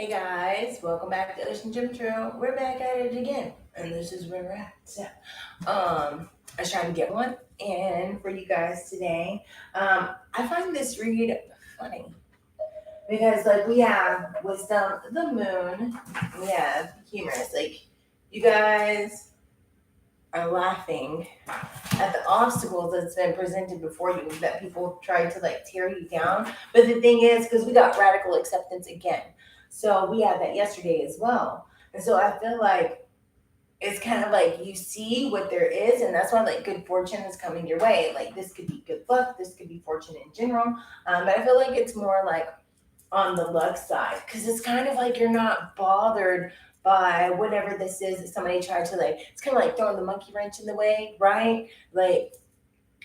Hey guys, welcome back to OceanGemTarot. We're back at it again, and this is where we're at. So, I was trying to get one, and for you guys today, I find this read funny because, like, we have wisdom, the moon, we have humorous. Like, you guys are laughing at the obstacles that's been presented before you that people tried to like tear you down. But the thing is, because we got radical acceptance again. So we had that yesterday as well. And so I feel like it's kind of like you see what there is, and that's why like good fortune is coming your way. Like this could be good luck, this could be fortune in general. But I feel like it's more like on the luck side because it's kind of like you're not bothered by whatever this is that somebody tried to like. It's kind of like throwing the monkey wrench in the way, right? Like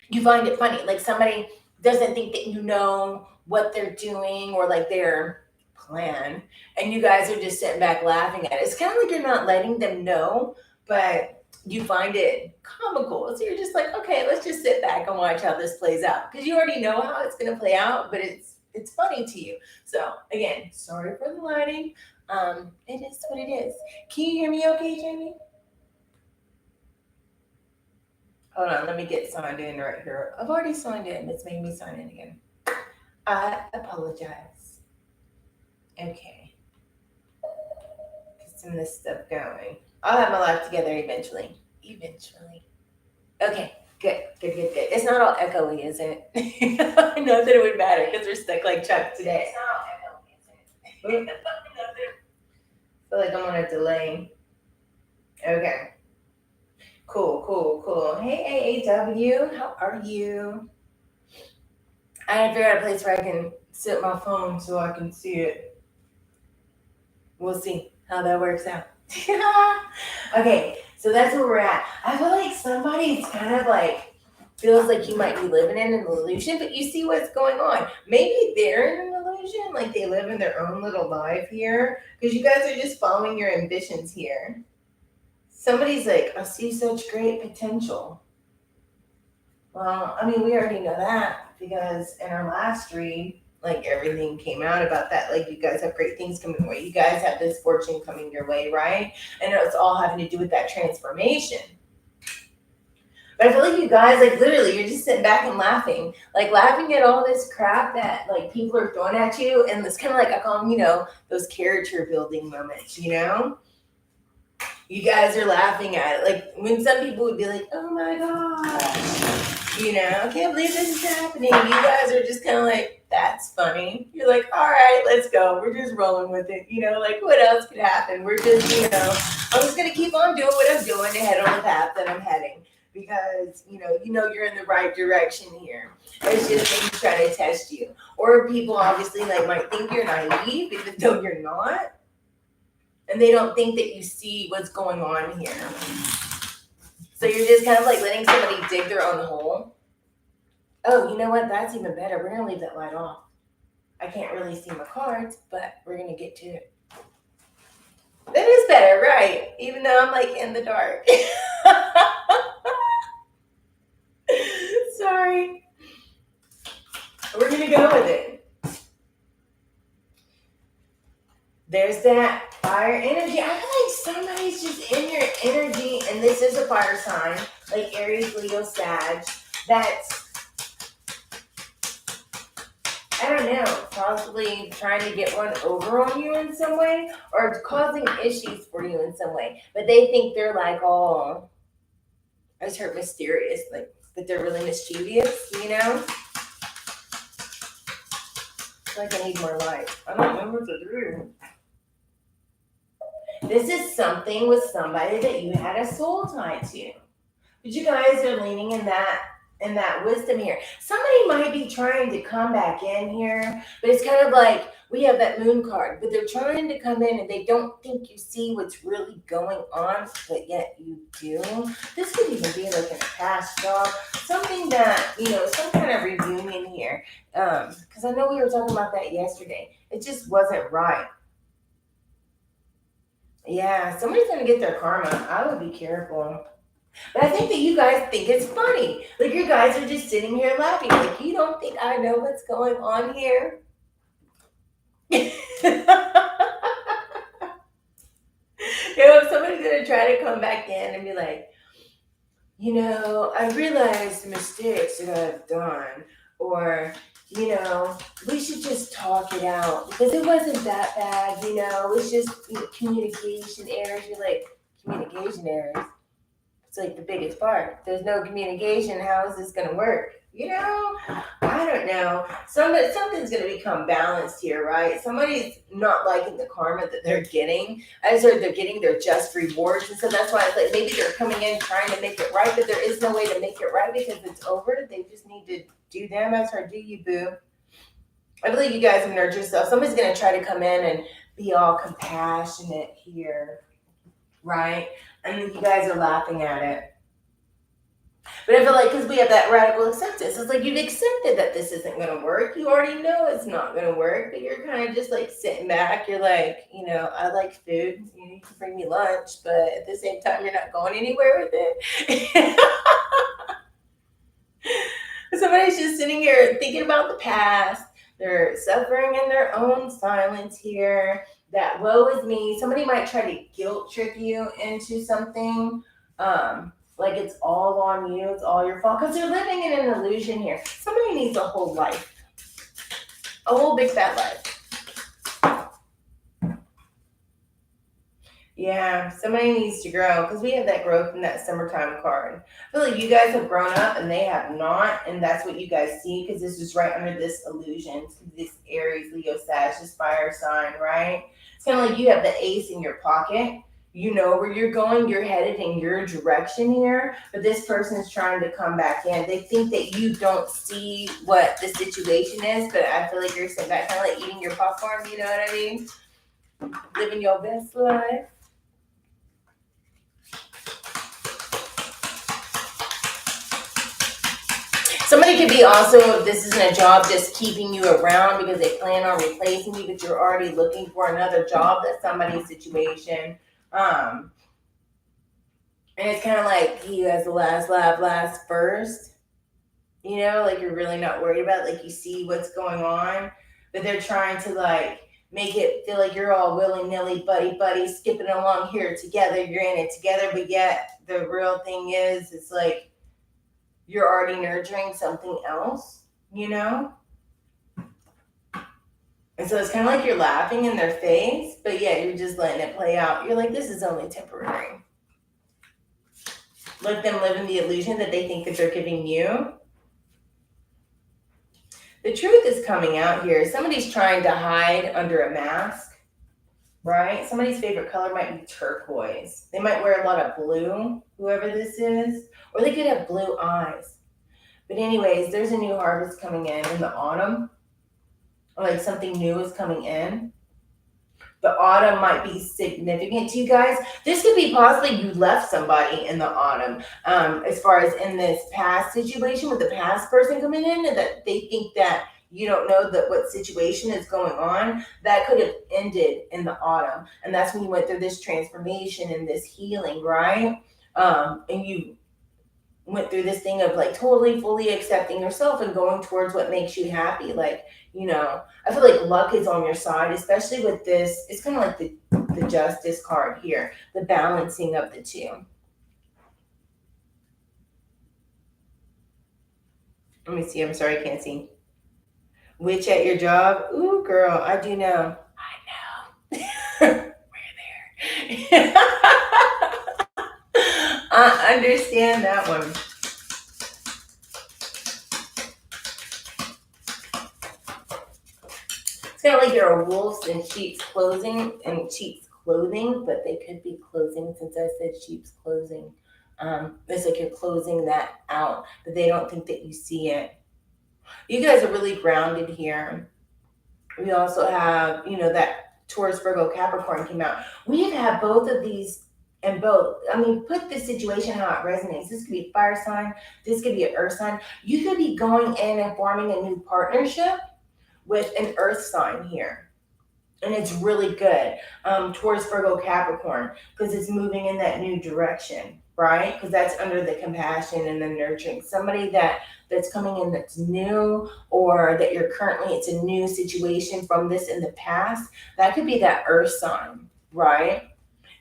you find it funny, like somebody doesn't think that you know what they're doing or like their plan, and you guys are just sitting back laughing at it. It's kind of like you're not letting them know, but you find it comical. So you're just like, okay, let's just sit back and watch how this plays out because you already know how it's going to play out, but it's funny to you. So again, sorry for the lighting. It is what it is. Can you hear me okay, Jamie? Hold on, let me get signed in right here. I've already signed in. It's made me sign in again. I apologize. Okay. Get some of this stuff going. I'll have my life together eventually. Eventually. Okay, good. It's not all echoey, is it? I know that it would matter because we're stuck like Chuck today. It's not all echoey, is it? I feel like I'm on a delay. Okay. Cool. Hey, AAW, how are you? I had to figure out a place where I can sit my phone so I can see it. We'll see how that works out. Okay, so that's where we're at. I feel like somebody's kind of like feels like you might be living in an illusion, but you see what's going on. Maybe they're in an illusion, like they live in their own little life here, because you guys are just following your ambitions here. Somebody's like, I see such great potential. Well, I mean, we already know that because in our last read, like everything came out about that. Like you guys have great things coming your way. You guys have this fortune coming your way, right? And it's all having to do with that transformation. But I feel like you guys, like literally, you're just sitting back and laughing, like laughing at all this crap that like people are throwing at you. And it's kind of like, I call them, those character building moments, You guys are laughing at it. Like when some people would be like, oh my gosh. I can't believe this is happening. You guys are just kind of like, that's funny. You're like, all right, let's go. We're just rolling with it. Like what else could happen? We're just, I'm just going to keep on doing what I'm doing to head on the path that I'm heading because, you're in the right direction here. It's just things trying to test you. Or people obviously like might think you're naive even though you're not. And they don't think that you see what's going on here. So you're just kind of like letting somebody dig their own hole. Oh, you know what? That's even better. We're going to leave that light off. I can't really see my cards, but we're going to get to it. That is better, right? Even though I'm like in the dark. Sorry. We're going to go with it. There's that fire energy. I feel like somebody's just in your energy, and this is a fire sign, like Aries, Leo, Sag, that's, I don't know, possibly trying to get one over on you in some way, or causing issues for you in some way. But they think they're like, oh, I just heard mysterious, like, but they're really mischievous, I feel like I need more light. I don't know what to do. This is something with somebody that you had a soul tie to. But you guys are leaning in that wisdom here. Somebody might be trying to come back in here, but it's kind of like we have that moon card, but they're trying to come in and they don't think you see what's really going on, but yet you do. This could even be like in a past job, something that, some kind of reunion here. Because I know we were talking about that yesterday. It just wasn't right. Yeah, somebody's going to get their karma. I would be careful. But I think that you guys think it's funny. Like, you guys are just sitting here laughing. Like, you don't think I know what's going on here? if somebody's gonna try to come back in and be like, I realized the mistakes that I've done, or, we should just talk it out because it wasn't that bad, it's just communication errors. You're like, communication errors? It's like the biggest part. There's no communication. How is this going to work? I don't know. Something's going to become balanced here, right? Somebody's not liking the karma that they're getting. As they're getting their just rewards. And so that's why it's like maybe they're coming in trying to make it right, but there is no way to make it right because it's over. They just need to do them as her do you, boo. I believe you guys have nurtured yourself. Somebody's going to try to come in and be all compassionate here, right? And you guys are laughing at it. But I feel like because we have that radical acceptance, it's like you've accepted that this isn't going to work. You already know it's not going to work, but you're kind of just like sitting back. You're like, I like food. You can bring me lunch, but at the same time, you're not going anywhere with it. Somebody's just sitting here thinking about the past. They're suffering in their own silence here. That woe is me. Somebody might try to guilt trip you into something. Like it's all on you, it's all your fault, because they're living in an illusion here. Somebody needs a whole life, a whole big fat life. Yeah, somebody needs to grow, because we have that growth in that summertime card. I feel like you guys have grown up and they have not, and that's what you guys see, because this is right under this illusion, this Aries, Leo, Sag, this fire sign, right? It's kind of like you have the ace in your pocket. You know where you're going, you're headed in your direction here, but this person is trying to come back in. They think that you don't see what the situation is, but I feel like you're sitting back kind of like eating your popcorn, you know what I mean? Living your best life. Somebody could be also, if this isn't a job, just keeping you around because they plan on replacing you, but you're already looking for another job. That's somebody's situation. And it's kind of like he has the last laugh, last first. Like you're really not worried about it. Like you see what's going on, but they're trying to like make it feel like you're all willy-nilly, buddy, skipping along here together. You're in it together, but yet the real thing is, it's like you're already nurturing something else, And so it's kind of like you're laughing in their face, but yeah, you're just letting it play out. You're like, this is only temporary. Let them live in the illusion that they think that they're giving you. The truth is coming out here. Somebody's trying to hide under a mask, right? Somebody's favorite color might be turquoise. They might wear a lot of blue, whoever this is, or they could have blue eyes. But anyways, there's a new harvest coming in the autumn. Or like something new is coming in. The autumn might be significant to you guys. This could be possibly you left somebody in the autumn. As far as in this past situation with the past person coming in, and that they think that you don't know that what situation is going on, that could have ended in the autumn. And that's when you went through this transformation and this healing, right? And you went through this thing of like totally fully accepting yourself and going towards what makes you happy. Like, I feel like luck is on your side, especially with this. It's kind of like the justice card here, the balancing of the two. Let me see. I'm sorry, I can't see. Witch at your job? Ooh, girl, I do know. I know. We're there. I understand that one. It's kind of like there are wolves in sheep's clothing, but they could be closing, since I said sheep's clothing. It's like you're closing that out, but they don't think that you see it. You guys are really grounded here. We also have, that Taurus, Virgo, Capricorn came out. We have both of these. And both, put the situation how it resonates. This could be a fire sign. This could be an earth sign. You could be going in and forming a new partnership with an earth sign here. And it's really good towards Virgo, Capricorn, because it's moving in that new direction, right? Because that's under the compassion and the nurturing. Somebody that's coming in that's new, or that you're currently, it's a new situation from this in the past. That could be that earth sign, right?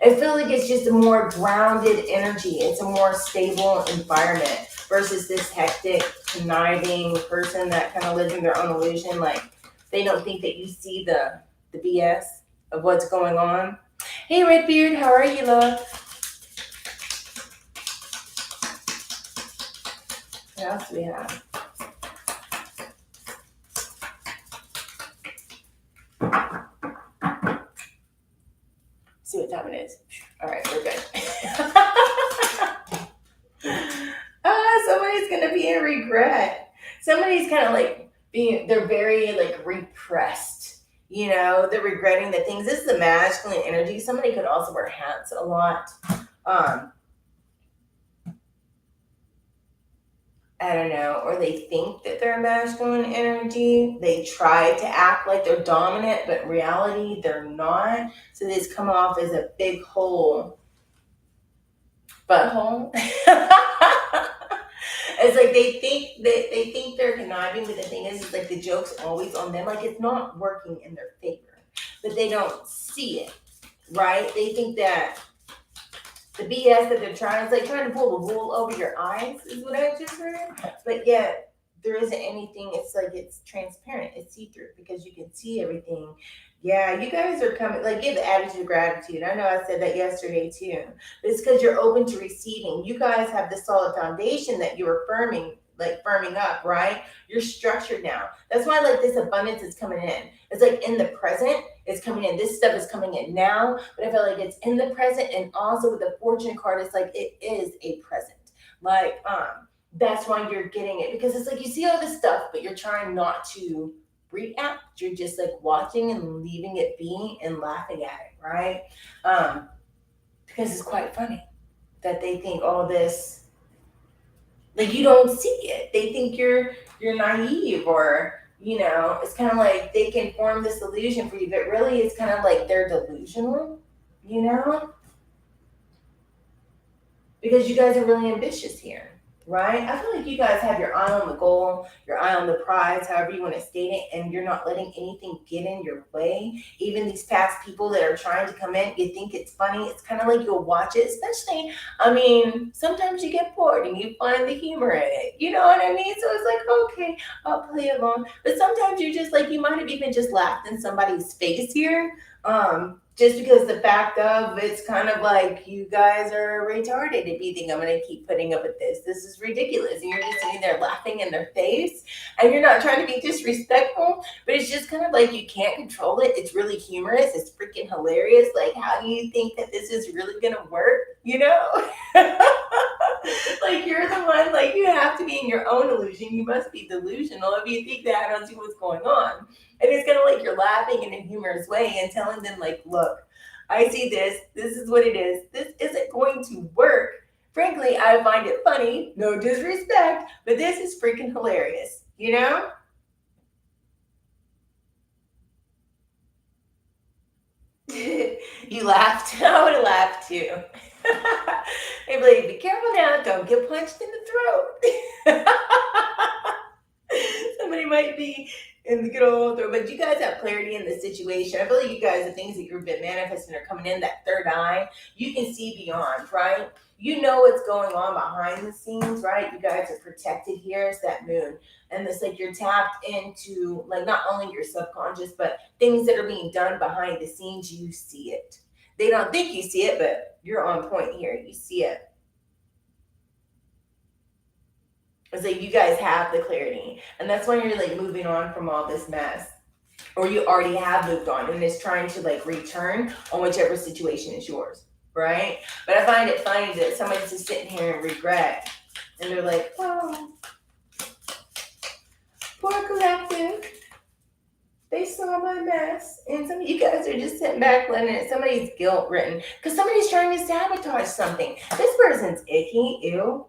I feel like it's just a more grounded energy. It's a more stable environment versus this hectic, conniving person that kind of lives in their own illusion. Like they don't think that you see the BS of what's going on. Hey Redbeard, how are you, love? What else do we have? See what time it is. All right, we're good. Somebody's gonna be in regret. Somebody's kind of like they're very like repressed. You know, they're regretting the things. This is the masculine energy. Somebody could also wear hats a lot. I don't know, or they think that they're a masculine energy. They try to act like they're dominant, but in reality, they're not. So they just come off as a big hole. Butthole. It's like they think they're conniving, but the thing is, it's like the joke's always on them. Like it's not working in their favor, but they don't see it, right? They think that the BS that they're trying, it's like trying to pull the wool over your eyes, is what I just heard. But yet there isn't anything. It's like it's transparent, it's see-through because you can see everything. Yeah, you guys are coming, like give the attitude of gratitude. I know I said that yesterday too. But it's because you're open to receiving. You guys have the solid foundation that you're firming up, right? You're structured now. That's why like this abundance is coming in. It's like in the present, it's coming in. This stuff is coming in now, but I feel like it's in the present, and also with the fortune card, it's like it is a present. Like that's why you're getting it, because it's like you see all this stuff, but you're trying not to react. You're just like watching and leaving it be and laughing at it, right? Because it's quite funny that they think all this, like you don't see it. They think you're naive, or you know, it's kind of like they can form this illusion for you, but really it's kind of like they're delusional, you know, because you guys are really ambitious here, right? I feel like you guys have your eye on the goal, your eye on the prize, however you want to state it, and you're not letting anything get in your way. Even these past people that are trying to come in, you think it's funny. It's kind of like you'll watch it, especially, I mean, sometimes you get bored and you find the humor in it. You know what I mean? So it's like, okay, I'll play along. But sometimes you're just like, you might have even just laughed in somebody's face here. Just because the fact of it's kind of like you guys are retarded if you think I'm going to keep putting up with this. This is ridiculous. And you're just sitting there laughing in their face, and you're not trying to be disrespectful, but it's just kind of like you can't control it. It's really humorous. It's freaking hilarious. Like, how do you think that this is really going to work? You know? Like, you're the one, like, you have to be in your own illusion. You must be delusional if you think that I don't see what's going on. And it's kind of like you're laughing in a humorous way and telling them, like, look, I see this. This is what it is. This isn't going to work. Frankly, I find it funny. No disrespect, but this is freaking hilarious. You know? You laughed. I would have laughed too. They'd be like, be careful now. Don't get punched in the throat. Somebody might be in the good old throat, but you guys have clarity in the situation. I feel like you guys, the things that you've been manifesting are coming in, that third eye. You can see beyond, right? You know what's going on behind the scenes, right? You guys are protected here. It's that moon. And it's like you're tapped into, like, not only your subconscious, but things that are being done behind the scenes. You see it. They don't think you see it, but you're on point here. You see it. It's like you guys have the clarity, and that's why you're like moving on from all this mess, or you already have moved on and it's trying to like return on whichever situation is yours, right? But I find it funny that somebody's just sitting here in regret, and they're like, oh, poor collective, they saw my mess. And some of you guys are just sitting back letting it, somebody's guilt written because somebody's trying to sabotage something. This person's icky, ew.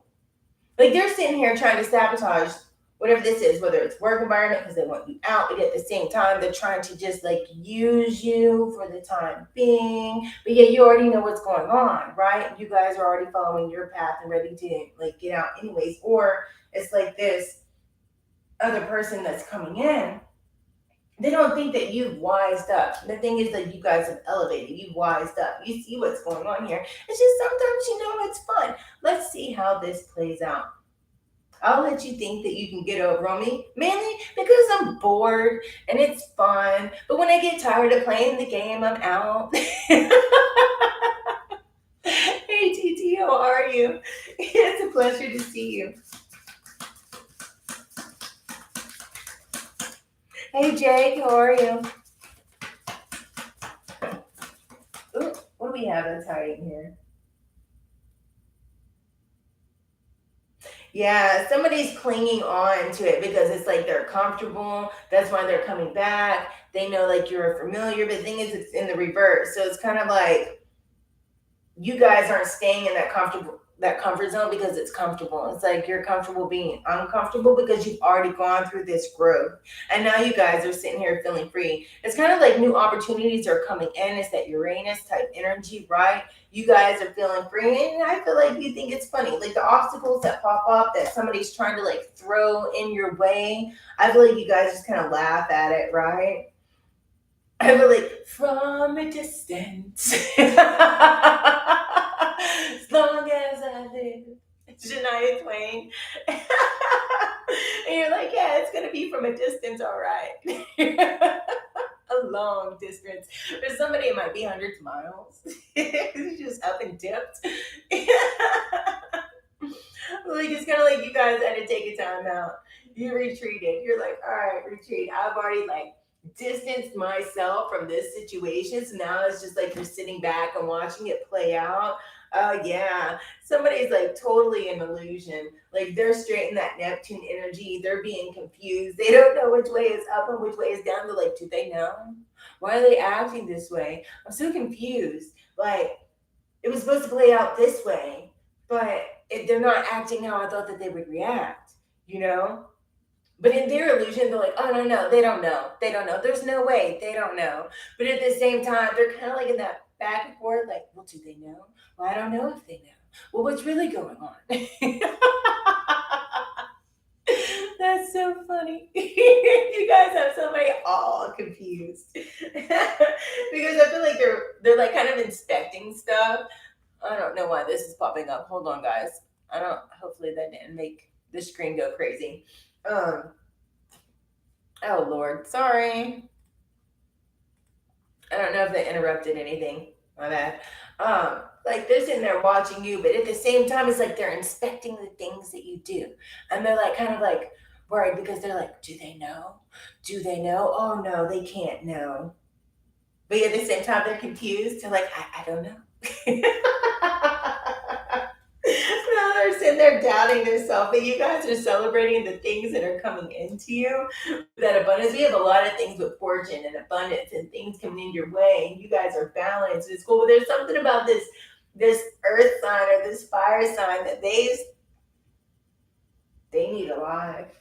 Like they're sitting here trying to sabotage whatever this is, whether it's work environment because they want you out, but at the same time they're trying to just like use you for the time being. But yeah, you already know what's going on, right? You guys are already following your path and ready to like get out anyways. Or it's like this other person that's coming in They don't think that you've wised up. The thing is that you guys have elevated. You've wised up. You see what's going on here. It's just sometimes, it's fun. Let's see how this plays out. I'll let you think that you can get over on me, mainly because I'm bored and it's fun. But when I get tired of playing the game, I'm out. Hey, TT, how are you? It's a pleasure to see you. Hey, Jake, how are you? Ooh, what do we have that's hiding here? Yeah, somebody's clinging on to it because it's like they're comfortable. That's why they're coming back. They know like you're familiar, but the thing is, it's in the reverse. So it's kind of like you guys aren't staying in that comfort zone because it's comfortable. It's like you're comfortable being uncomfortable because you've already gone through this growth. And now you guys are sitting here feeling free. It's kind of like new opportunities are coming in. It's that Uranus type energy, right? You guys are feeling free. And I feel like you think it's funny. Like the obstacles that pop up that somebody's trying to like throw in your way. I feel like you guys just kind of laugh at it, right? I feel like from a distance, as long as I live, Shania Twain. And you're like, yeah, it's gonna be from a distance, all right. A long distance. For somebody, it might be hundreds of miles. It's just up and dipped. Like it's kind of like you guys had to take a time out. You retreated. You're like, all right, retreat. I've already like distanced myself from this situation. So now it's just like you're sitting back and watching it play out. Oh yeah. Somebody's like totally an illusion. Like they're straight in that Neptune energy. They're being confused. They don't know which way is up and which way is down. They're like, do they know? Why are they acting this way? I'm so confused. Like it was supposed to play out this way, but they're not acting how I thought that they would react, you know? But in their illusion, they're like, oh, no, they don't know. They don't know. There's no way. They don't know. But at the same time, they're kind of like in that back and forth, like, well, do they know? Well, I don't know if they know. Well, what's really going on? That's so funny. You guys have somebody all confused. Because I feel like they're like kind of inspecting stuff. I don't know why this is popping up. Hold on, guys. Hopefully that didn't make the screen go crazy. Oh Lord, sorry. I don't know if they interrupted anything. My bad. Like they're sitting there watching you, but at the same time, it's like they're inspecting the things that you do. And they're like kind of like worried because they're like, do they know? Do they know? Oh no, they can't know. But at the same time, they're confused. They're like, I don't know. Now they're sitting there doubting themselves, but you guys are celebrating the things that are coming into you. That abundance. We have a lot of things with fortune and abundance and things coming in your way, and you guys are balanced. It's cool. But there's something about this earth sign or this fire sign that they need a life.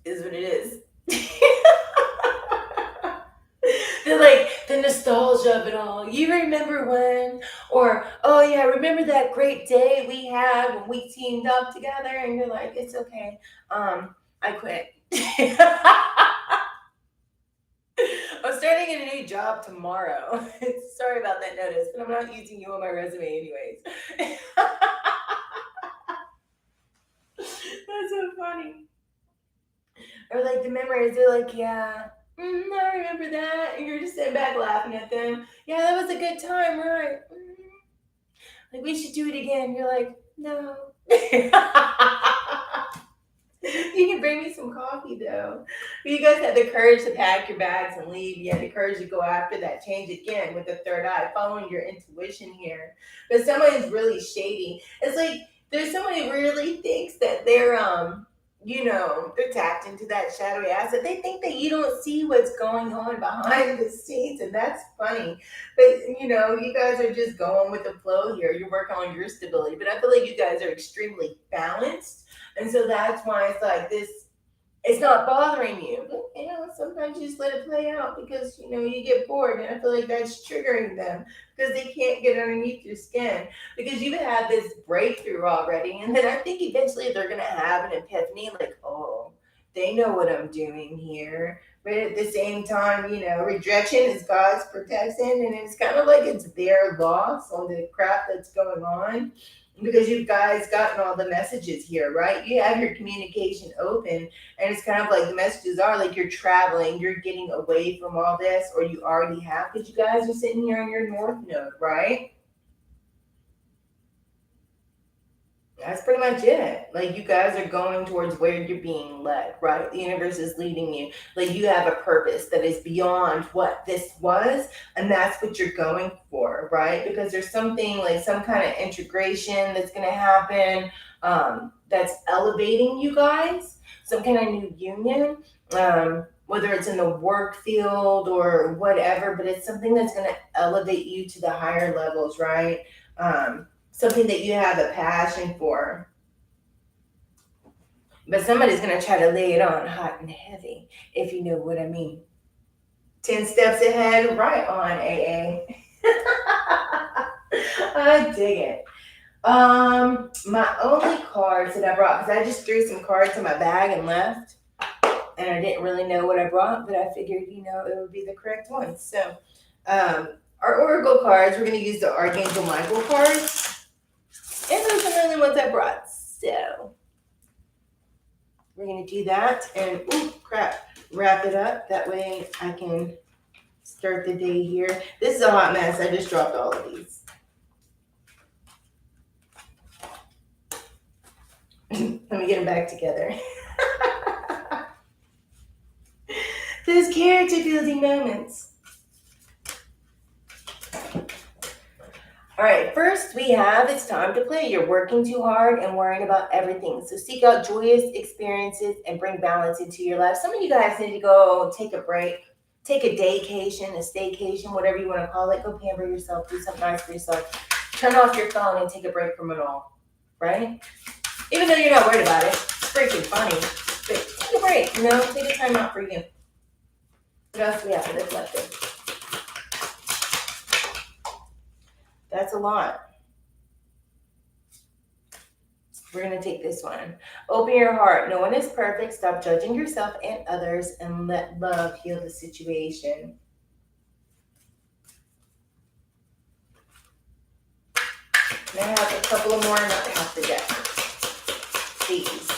Is what it is. They're like the nostalgia of it all. You remember when? Or, oh yeah, remember that great day we had when we teamed up together? And you're like, it's okay. I quit. I'm starting a new job tomorrow. Sorry about that notice, but I'm not using you on my resume anyways. That's so funny. Or like the memories, they're like, yeah, I remember that. And you're just sitting back laughing at them. Yeah, that was a good time, right? Like, we should do it again. You're like, no. You can bring me some coffee though. But you guys had the courage to pack your bags and leave. You had the courage to go after that change again with the third eye, following your intuition here. But somebody's really shady. It's like there's somebody who really thinks that they're they're tapped into that shadowy asset. They think that you don't see what's going on behind the scenes, and that's funny. But you guys are just going with the flow here. You're working on your stability. But I feel like you guys are extremely balanced. And so that's why it's like this, it's not bothering you. But sometimes you just let it play out because you get bored, and I feel like that's triggering them because they can't get underneath your skin because you've had this breakthrough already. And then I think eventually they're gonna have an epiphany, like, oh, They know what I'm doing here. But at the same time, you know, rejection is God's protection, and it's kind of like it's their loss on the crap that's going on, because you guys gotten all the messages here, right? You have your communication open, and it's kind of like the messages are like you're traveling, you're getting away from all this, or you already have, because you guys are sitting here on your north node, right? That's pretty much it. Like, you guys are going towards where you're being led, right? The universe is leading you. Like, you have a purpose that is beyond what this was, and that's what you're going for, right? Because there's something like some kind of integration that's going to happen, that's elevating you guys, some kind of new union, whether it's in the work field or whatever, but it's something that's going to elevate you to the higher levels, right? Something that you have a passion for. But somebody's going to try to lay it on hot and heavy, if you know what I mean. 10 steps ahead, right on, AA. I dig it. My only cards that I brought, because I just threw some cards in my bag and left, and I didn't really know what I brought, but I figured, you know, it would be the correct one. So, our Oracle cards, we're going to use the Archangel Michael cards. And those are the only ones I brought. So we're going to do that and, wrap it up. That way I can start the day here. This is a hot mess. I just dropped all of these. Let me get them back together. Those character building moments. All right, first we have it's time to play. You're working too hard and worrying about everything. So seek out joyous experiences and bring balance into your life. Some of you guys need to go take a break, take a daycation, a staycation, whatever you want to call it. Go pamper yourself, do something nice for yourself. Turn off your phone and take a break from it all, right? Even though you're not worried about it, it's freaking funny. But take a break, you know, take a time out for you. What else do we have for the collective? That's a lot. We're going to take this one. Open your heart. No one is perfect. Stop judging yourself and others and let love heal the situation. And I have a couple of more, not half the deck. Please.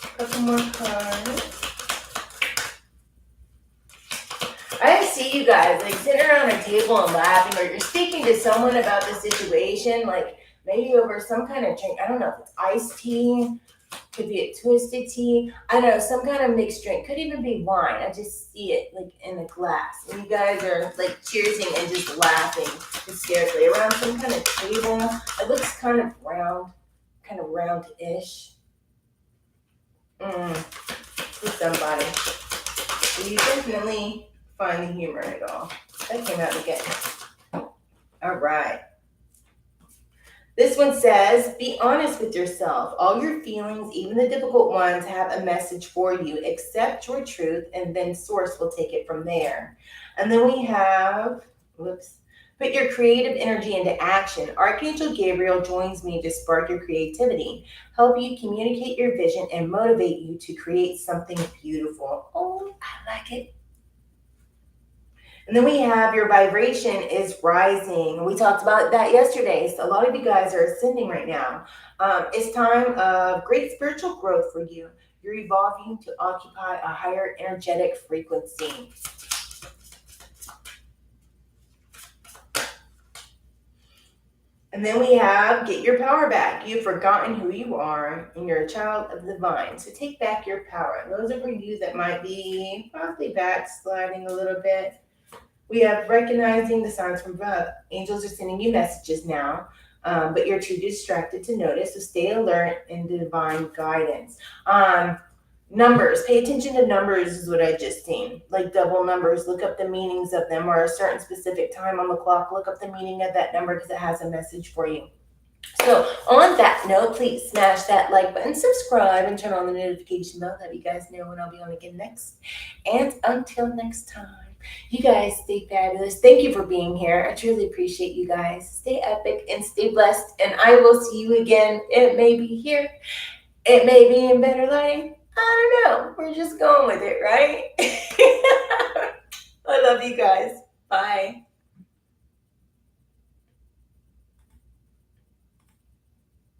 A couple more cards. I see you guys like sitting around a table and laughing, or you're speaking to someone about the situation, like maybe over some kind of drink. I don't know if it's iced tea, could be a twisted tea. I don't know, some kind of mixed drink. Could even be wine. I just see it like in a glass. And you guys are like cheersing and just laughing hysterically around some kind of table. It looks kind of round-ish. With somebody. So you definitely find the humor in it all. That came out again. All right. This one says, be honest with yourself. All your feelings, even the difficult ones, have a message for you. Accept your truth, and then source will take it from there. And then we have, put your creative energy into action. Archangel Gabriel joins me to spark your creativity, help you communicate your vision, and motivate you to create something beautiful. Oh, I like it. And then we have your vibration is rising. We talked about that yesterday. So a lot of you guys are ascending right now. It's time of great spiritual growth for you. You're evolving to occupy a higher energetic frequency. And then we have get your power back. You've forgotten who you are, and you're a child of the divine. So take back your power. And those are for you that might be possibly backsliding a little bit. We have recognizing the signs from above. Angels are sending you messages now, but you're too distracted to notice. So stay alert in the divine guidance. Numbers. Pay attention to numbers is what I just seen. Like double numbers. Look up the meanings of them, or a certain specific time on the clock. Look up the meaning of that number because it has a message for you. So on that note, please smash that like button, subscribe, and turn on the notification bell. That you guys know when I'll be on again next. And until next time. You guys stay fabulous. Thank you for being here. I truly appreciate you guys. Stay epic and stay blessed. And I will see you again. It may be here it may be in better lighting. I don't know. We're just going with it, right? I love you guys. Bye.